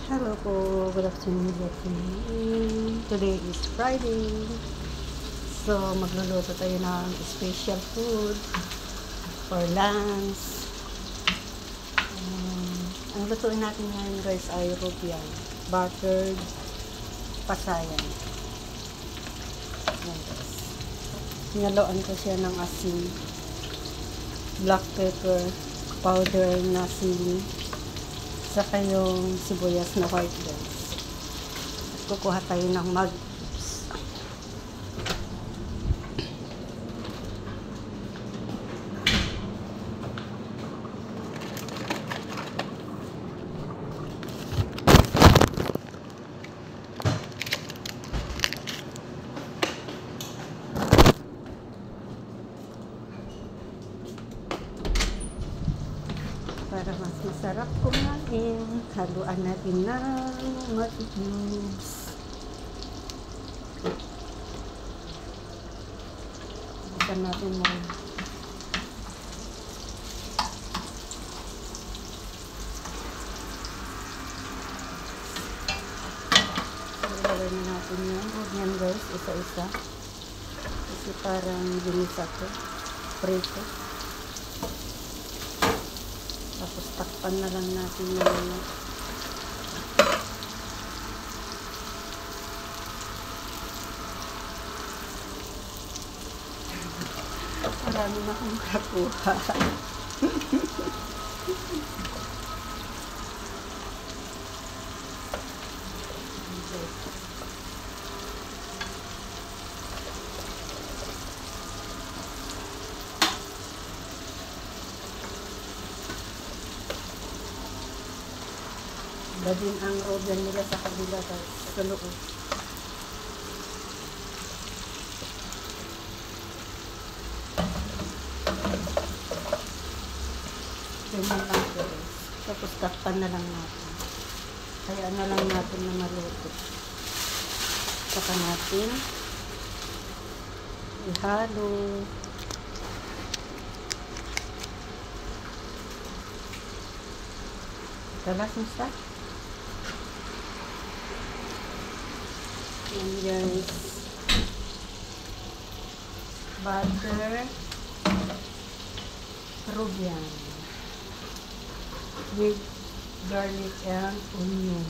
Hello po, good afternoon, Today is Friday. So, magluluto tayo ng special food for lunch. Ang lutuin natin ngayon guys ay rupian, buttered pasayan. Yan guys. Hinaloan ko siya ng asin, black pepper, powder na sili, saka yung sibuyas na white guys. At kukuha tayo ng mag cubes. Para mas masarap kumain, haluan natin ng mag cubes. Bukan natin mo. Ilagay natin yung onion guys, isa-isa. Kasi parang ginisa ko, prito. Tapos takpan na lang natin yung marami na akong kakuha. Dadin ang rogan nila sa kabila sa loob. Ganyan lang guys. Tapos takpan na lang natin. Kaya na lang natin na maluto. Saka natin ihalo. Kalas mo sa? Yan guys. Butter rubian with garlic and onion.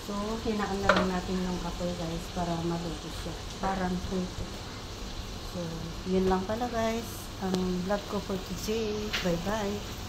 So, hinaan na lang natin ng kapoy guys para maluto siya. Parang prito. So, yun lang pala guys. Ang vlog ko for today. Bye bye.